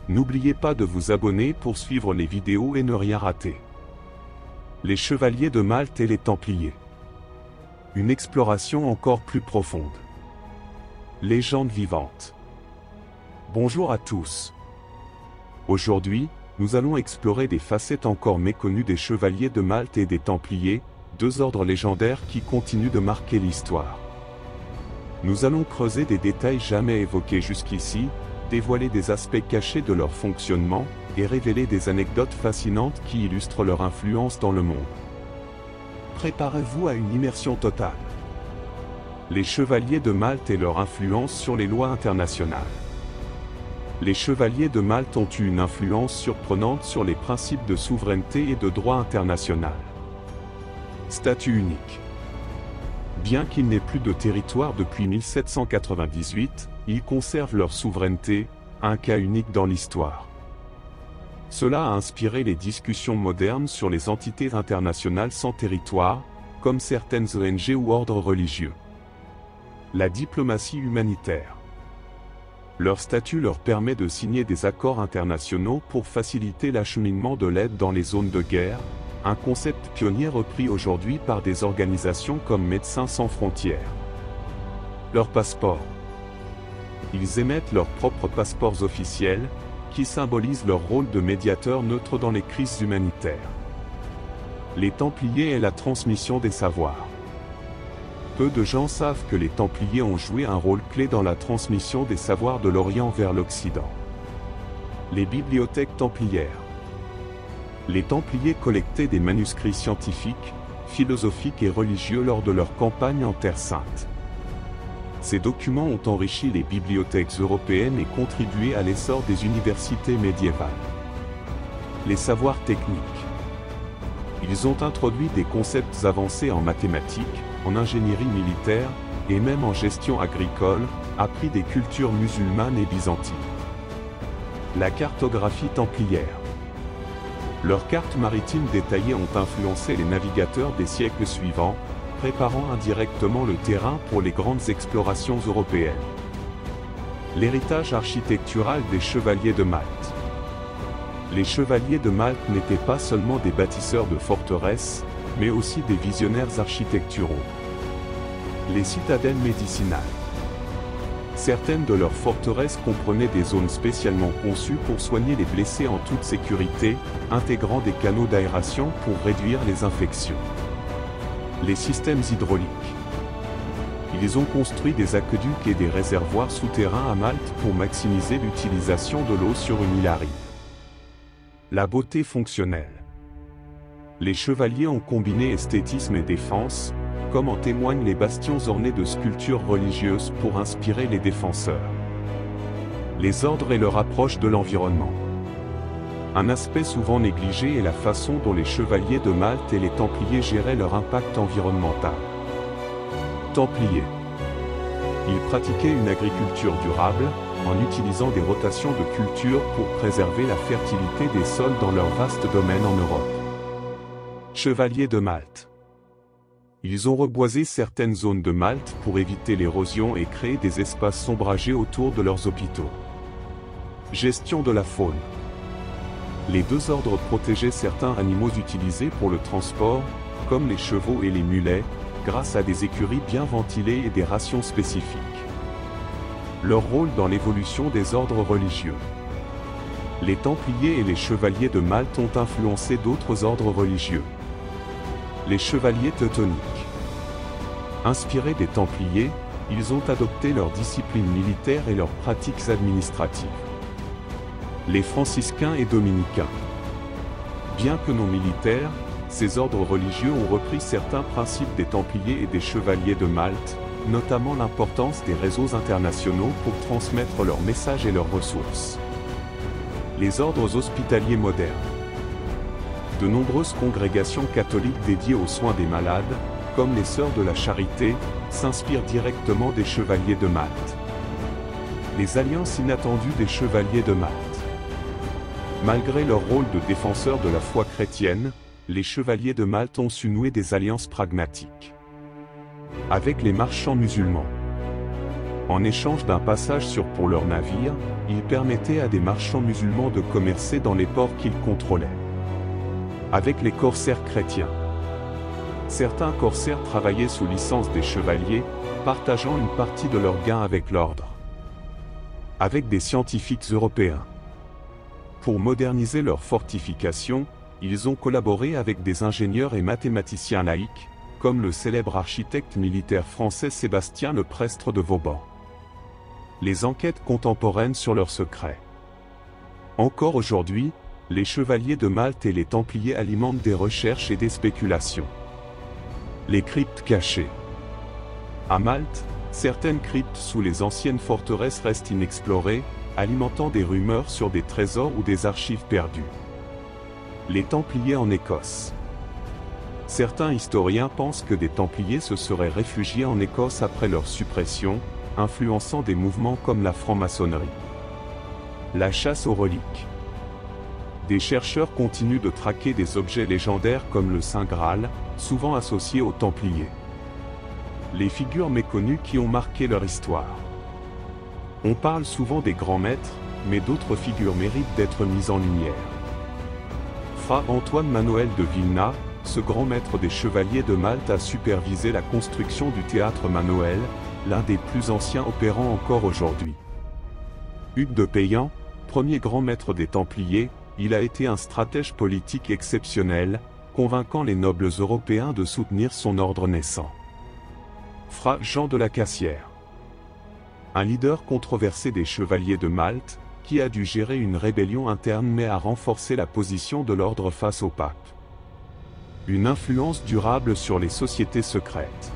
N'oubliez pas de vous abonner pour suivre les vidéos et ne rien rater. Les Chevaliers de Malte et les Templiers. Une exploration encore plus profonde. Légende vivante. Bonjour à tous. Aujourd'hui, nous allons explorer des facettes encore méconnues des Chevaliers de Malte et des Templiers, deux ordres légendaires qui continuent de marquer l'histoire. Nous allons creuser des détails jamais évoqués jusqu'ici, dévoiler des aspects cachés de leur fonctionnement, et révéler des anecdotes fascinantes qui illustrent leur influence dans le monde. Préparez-vous à une immersion totale. Les Chevaliers de Malte et leur influence sur les lois internationales. Les Chevaliers de Malte ont eu une influence surprenante sur les principes de souveraineté et de droit international. Statut unique. Bien qu'ils n'aient plus de territoire depuis 1798, ils conservent leur souveraineté, un cas unique dans l'histoire. Cela a inspiré les discussions modernes sur les entités internationales sans territoire, comme certaines ONG ou ordres religieux. La diplomatie humanitaire. Leur statut leur permet de signer des accords internationaux pour faciliter l'acheminement de l'aide dans les zones de guerre, un concept pionnier repris aujourd'hui par des organisations comme Médecins sans frontières. Leur passeport. Ils émettent leurs propres passeports officiels, qui symbolisent leur rôle de médiateur neutre dans les crises humanitaires. Les Templiers et la transmission des savoirs. Peu de gens savent que les Templiers ont joué un rôle clé dans la transmission des savoirs de l'Orient vers l'Occident. Les bibliothèques templières. Les Templiers collectaient des manuscrits scientifiques, philosophiques et religieux lors de leur campagne en Terre Sainte. Ces documents ont enrichi les bibliothèques européennes et contribué à l'essor des universités médiévales. Les savoirs techniques. Ils ont introduit des concepts avancés en mathématiques, en ingénierie militaire, et même en gestion agricole, appris des cultures musulmanes et byzantines. La cartographie templière. Leurs cartes maritimes détaillées ont influencé les navigateurs des siècles suivants, préparant indirectement le terrain pour les grandes explorations européennes. L'héritage architectural des Chevaliers de Malte. Les Chevaliers de Malte n'étaient pas seulement des bâtisseurs de forteresses, mais aussi des visionnaires architecturaux. Les citadelles médicinales. Certaines de leurs forteresses comprenaient des zones spécialement conçues pour soigner les blessés en toute sécurité, intégrant des canaux d'aération pour réduire les infections. Les systèmes hydrauliques. Ils ont construit des aqueducs et des réservoirs souterrains à Malte pour maximiser l'utilisation de l'eau sur une île aride. La beauté fonctionnelle. Les chevaliers ont combiné esthétisme et défense, comme en témoignent les bastions ornés de sculptures religieuses pour inspirer les défenseurs. Les ordres et leur approche de l'environnement. Un aspect souvent négligé est la façon dont les Chevaliers de Malte et les Templiers géraient leur impact environnemental. Templiers. Ils pratiquaient une agriculture durable, en utilisant des rotations de cultures pour préserver la fertilité des sols dans leur vaste domaine en Europe. Chevaliers de Malte. Ils ont reboisé certaines zones de Malte pour éviter l'érosion et créer des espaces ombragés autour de leurs hôpitaux. Gestion de la faune. Les deux ordres protégeaient certains animaux utilisés pour le transport, comme les chevaux et les mulets, grâce à des écuries bien ventilées et des rations spécifiques. Leur rôle dans l'évolution des ordres religieux. Les Templiers et les Chevaliers de Malte ont influencé d'autres ordres religieux. Les Chevaliers teutoniques. Inspirés des Templiers, ils ont adopté leur discipline militaire et leurs pratiques administratives. Les franciscains et dominicains. Bien que non militaires, ces ordres religieux ont repris certains principes des Templiers et des Chevaliers de Malte, notamment l'importance des réseaux internationaux pour transmettre leurs messages et leurs ressources. Les ordres hospitaliers modernes. De nombreuses congrégations catholiques dédiées aux soins des malades, comme les Sœurs de la Charité, s'inspirent directement des Chevaliers de Malte. Les alliances inattendues des Chevaliers de Malte. Malgré leur rôle de défenseurs de la foi chrétienne, les Chevaliers de Malte ont su nouer des alliances pragmatiques avec les marchands musulmans. En échange d'un passage sûr pour leurs navires, ils permettaient à des marchands musulmans de commercer dans les ports qu'ils contrôlaient. Avec les corsaires chrétiens. Certains corsaires travaillaient sous licence des chevaliers, partageant une partie de leurs gains avec l'ordre. Avec des scientifiques européens. Pour moderniser leurs fortifications, ils ont collaboré avec des ingénieurs et mathématiciens laïcs, comme le célèbre architecte militaire français Sébastien Le Prestre de Vauban. Les enquêtes contemporaines sur leurs secrets. Encore aujourd'hui, les chevaliers de Malte et les Templiers alimentent des recherches et des spéculations. Les cryptes cachées. À Malte, certaines cryptes sous les anciennes forteresses restent inexplorées, alimentant des rumeurs sur des trésors ou des archives perdues. Les Templiers en Écosse. Certains historiens pensent que des Templiers se seraient réfugiés en Écosse après leur suppression, influençant des mouvements comme la franc-maçonnerie. La chasse aux reliques. Des chercheurs continuent de traquer des objets légendaires comme le Saint Graal, souvent associés aux Templiers. Les figures méconnues qui ont marqué leur histoire. On parle souvent des grands maîtres, mais d'autres figures méritent d'être mises en lumière. Fra Antoine Manoël de Vilna, ce grand maître des chevaliers de Malte a supervisé la construction du théâtre Manoël, l'un des plus anciens opérant encore aujourd'hui. Hugues de Payan, premier grand maître des Templiers, il a été un stratège politique exceptionnel, convainquant les nobles européens de soutenir son ordre naissant. Fra Jean de la Cassière. Un leader controversé des chevaliers de Malte, qui a dû gérer une rébellion interne mais a renforcé la position de l'ordre face au pape. Une influence durable sur les sociétés secrètes.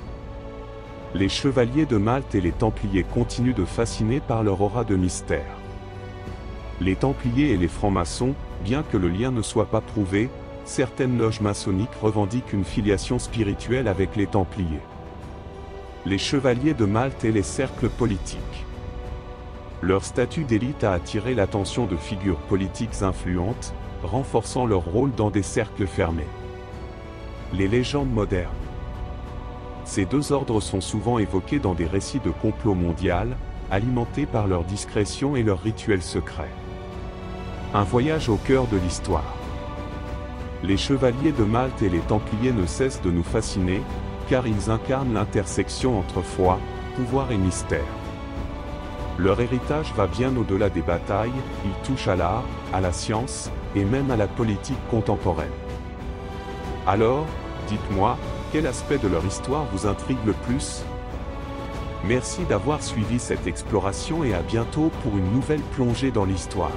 Les chevaliers de Malte et les Templiers continuent de fasciner par leur aura de mystère. Les Templiers et les francs-maçons, bien que le lien ne soit pas prouvé, certaines loges maçonniques revendiquent une filiation spirituelle avec les Templiers. Les chevaliers de Malte et les cercles politiques. Leur statut d'élite a attiré l'attention de figures politiques influentes, renforçant leur rôle dans des cercles fermés. Les légendes modernes. Ces deux ordres sont souvent évoqués dans des récits de complot mondial, alimentés par leur discrétion et leurs rituels secrets. Un voyage au cœur de l'histoire. Les chevaliers de Malte et les Templiers ne cessent de nous fasciner, car ils incarnent l'intersection entre foi, pouvoir et mystère. Leur héritage va bien au-delà des batailles, ils touchent à l'art, à la science, et même à la politique contemporaine. Alors, dites-moi, quel aspect de leur histoire vous intrigue le plus? Merci d'avoir suivi cette exploration et à bientôt pour une nouvelle plongée dans l'histoire.